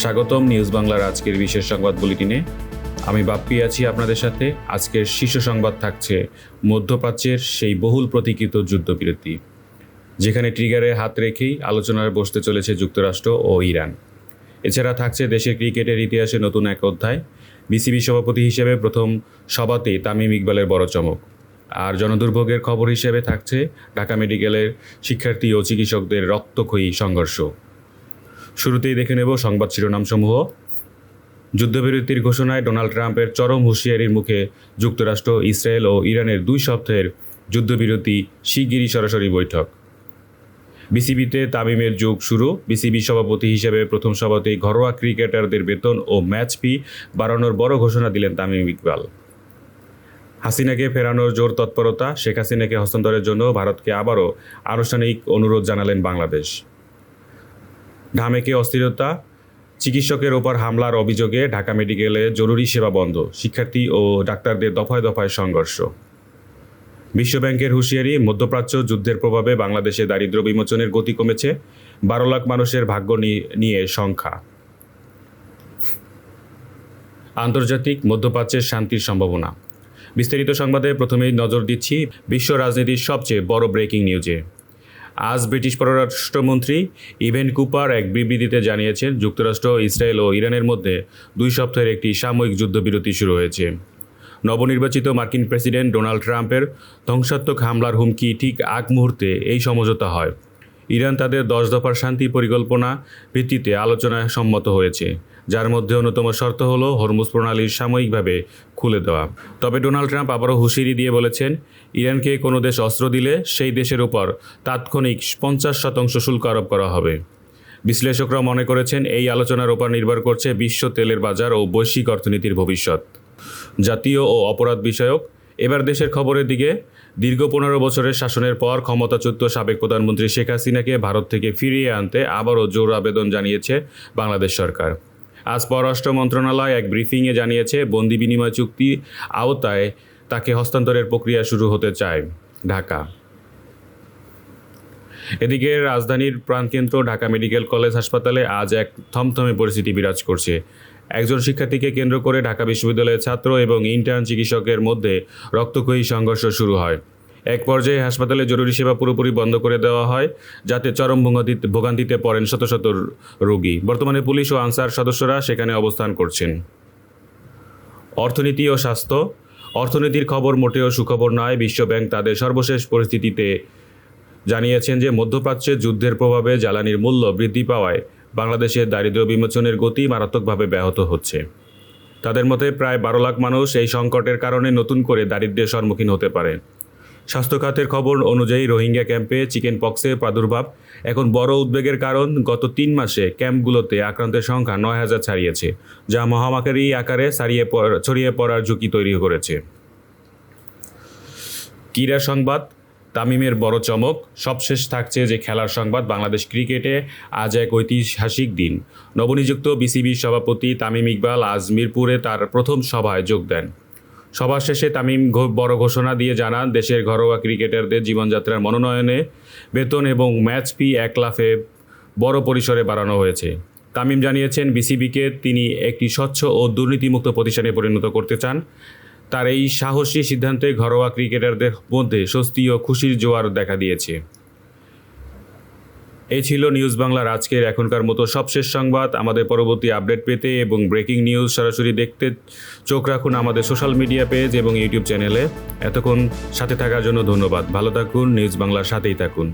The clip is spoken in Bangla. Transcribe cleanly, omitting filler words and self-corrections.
স্বাগতম নিউজ বাংলার আজকের বিশেষ সংবাদ বুলেটিনে। আমি বাপ্পি আছি আপনাদের সাথে। আজকের শীর্ষ সংবাদ থাকছে মধ্যপ্রাচ্যের সেই বহুল প্রতীক্ষিত যুদ্ধবিরতি, যেখানে ট্রিগারে হাত রেখেই আলোচনায় বসতে চলেছে যুক্তরাষ্ট্র ও ইরান। এছাড়া থাকছে দেশের ক্রিকেটের ইতিহাসে নতুন এক অধ্যায়, বিসিবি সভাপতি হিসেবে প্রথম সভাতে তামিম ইকবালের বড় চমক। আর জনদুর্ভোগের খবর হিসেবে থাকছে ঢাকা মেডিকেলের শিক্ষার্থী ও চিকিৎসকদের রক্তক্ষয়ী সংঘর্ষ। শুরুতেই দেখে নেব সংবাদ শিরোনামসমূহ। যুদ্ধবিরতির ঘোষণায় ডোনাল্ড ট্রাম্পের চরম হুঁশিয়ারির মুখে যুক্তরাষ্ট্র, ইসরায়েল ও ইরানের 2 সপ্তাহের যুদ্ধবিরতি, শিগগিরই সরাসরি বৈঠক। বিসিবিতে তামিমের যুগ শুরু। বিসিবি সভাপতি হিসেবে প্রথম সভাতেই ঘরোয়া ক্রিকেটারদের বেতন ও ম্যাচ ফি বাড়ানোর বড় ঘোষণা দিলেন তামিম ইকবাল। হাসিনাকে ফেরানোর জোর তৎপরতা। শেখ হাসিনাকে হস্তান্তরের জন্য ভারতকে আবারও আনুষ্ঠানিক অনুরোধ জানালেন বাংলাদেশ। ঢামেকে অস্থিরতা। চিকিৎসকের ওপর হামলার অভিযোগে ঢাকা মেডিকেলে জরুরি সেবা বন্ধ। শিক্ষার্থী ও ডাক্তারদের দফায় দফায় সংঘর্ষ। বিশ্বব্যাংকের হুঁশিয়ারি, মধ্যপ্রাচ্য যুদ্ধের প্রভাবে বাংলাদেশে দারিদ্র্য বিমোচনের গতি কমেছে। 12 লাখ মানুষের ভাগ্য নিয়ে সংখ্যা। আন্তর্জাতিক মধ্যপ্রাচ্যের শান্তির সম্ভাবনা। বিস্তারিত সংবাদে প্রথমেই নজর দিচ্ছি বিশ্ব রাজনীতির সবচেয়ে বড় ব্রেকিং নিউজে। আজ ব্রিটিশ পররাষ্ট্রমন্ত্রী ইভেন কুপার এক বিবৃতিতে জানিয়েছেন, যুক্তরাষ্ট্র, ইসরায়েল ও ইরানের মধ্যে 2 সপ্তাহের একটি সাময়িক যুদ্ধবিরতি শুরু হয়েছে। নবনির্বাচিত মার্কিন প্রেসিডেন্ট ডোনাল্ড ট্রাম্পের ধ্বংসাত্মক হামলার হুমকি ঠিক আগ মুহূর্তে এই সমঝোতা হয়। ইরান তাদের 10 দফার শান্তি পরিকল্পনা ভিত্তিতে আলোচনায় সম্মত হয়েছে, যার মধ্যে অন্যতম শর্ত হল হরমুজ প্রণালীর সাময়িকভাবে খুলে দেওয়া। তবে ডোনাল্ড ট্রাম্প আবারও হুঁশিয়ারি দিয়ে বলেছেন, ইরানকে কোনো দেশ অস্ত্র দিলে সেই দেশের উপর তাৎক্ষণিক 50% শুল্ক আরোপ করা হবে। বিশ্লেষকরা মনে করেছেন, এই আলোচনার উপর নির্ভর করছে বিশ্ব তেলের বাজার ও বৈশ্বিক অর্থনীতির ভবিষ্যৎ। জাতীয় ও অপরাধ বিষয়ক। এবার দেশের খবরের দিকে। দীর্ঘ 15 বছরের শাসনের পর ক্ষমতাচ্যুত সাবেক প্রধানমন্ত্রী শেখ হাসিনাকে ভারত থেকে ফিরিয়ে আনতে আবারও জোর আবেদন জানিয়েছে বাংলাদেশ সরকার। আজ পররাষ্ট্র মন্ত্রণালয় এক ব্রিফিংয়ে জানিয়েছে, বন্দি বিনিময় চুক্তি আওতায় তাকে হস্তান্তরের প্রক্রিয়া শুরু হতে চায় ঢাকা। এদিকে রাজধানীর প্রাণকেন্দ্র ঢাকা মেডিকেল কলেজ হাসপাতালে আজ এক থমথমে পরিস্থিতি বিরাজ করছে। একজন শিক্ষার্থীকে কেন্দ্র করে ঢাকা বিশ্ববিদ্যালয়ের ছাত্র এবং ইন্টার্ন চিকিৎসকের মধ্যে রক্তক্ষয়ী সংঘর্ষ শুরু হয়। এক পর্যায়ে হাসপাতালে জরুরি সেবা পুরোপুরি বন্ধ করে দেওয়া হয়, যাতে চরম ভোগান্তিতে পড়েন শত শত রোগী। বর্তমানে পুলিশ ও আনসার সদস্যরা সেখানে অবস্থান করছেন। অর্থনীতি ও স্বাস্থ্য। অর্থনীতির খবর মোটেও সুখবর নয়। বিশ্বব্যাংক তাদের সর্বশেষ পরিস্থিতিতে জানিয়েছেন যে, মধ্যপ্রাচ্যের যুদ্ধের প্রভাবে জ্বালানির মূল্য বৃদ্ধি পাওয়ায় বাংলাদেশের দারিদ্র্য বিমোচনের গতি মারাত্মকভাবে ব্যাহত হচ্ছে। তাদের মতে প্রায় 12 লাখ মানুষ এই সংকটের কারণে নতুন করে দারিদ্র্যের সম্মুখীন হতে পারে। স্বাস্থ্য খাতের খবর অনুযায়ী, রোহিঙ্গা ক্যাম্পে চিকেন পক্সের প্রাদুর্ভাব এখন বড় উদ্বেগের কারণ। গত 3 মাসে ক্যাম্পগুলোতে আক্রান্তের সংখ্যা 9000 ছাড়িয়েছে, যা মহামারী আকারে ছড়িয়ে পড়ার ঝুঁকি তৈরি করেছে। ক্রীড়া সংবাদ। তামিমের বড় চমক। সবশেষ থাকছে যে খেলার সংবাদ। বাংলাদেশ ক্রিকেটে আজ এক ঐতিহাসিক দিন। নবনিযুক্ত বিসিবির সভাপতি তামিম ইকবাল আজ মিরপুরে তার প্রথম সভায় যোগ দেন। সভা শেষে তামিম বড় ঘোষণা দিয়ে জানান, দেশের ঘরোয়া ক্রিকেটারদের জীবনযাত্রার মনোনয়নে বেতন এবং ম্যাচ ফি 1 লাফে বড় পরিসরে বাড়ানো হয়েছে। তামিম জানিয়েছেন, বিসিবিকে তিনি একটি স্বচ্ছ ও দুর্নীতিমুক্ত প্রতিষ্ঠানে পরিণত করতে চান। তার এই সাহসী সিদ্ধান্তে ঘরোয়া ক্রিকেটারদের মধ্যে স্বস্তি ও খুশির জোয়ার দেখা দিয়েছে। এই ছিল নিউজ বাংলার আজকের এখনকার মতো সবশেষ সংবাদ। আমাদের পরবর্তী আপডেট পেতে এবং ব্রেকিং নিউজ সরাসরি দেখতে চোখ রাখুন আমাদের সোশ্যাল মিডিয়া পেজ এবং ইউটিউব চ্যানেলে। এতক্ষণ সাথে থাকার জন্য ধন্যবাদ। ভালো থাকুন, নিউজ বাংলার সাথেই থাকুন।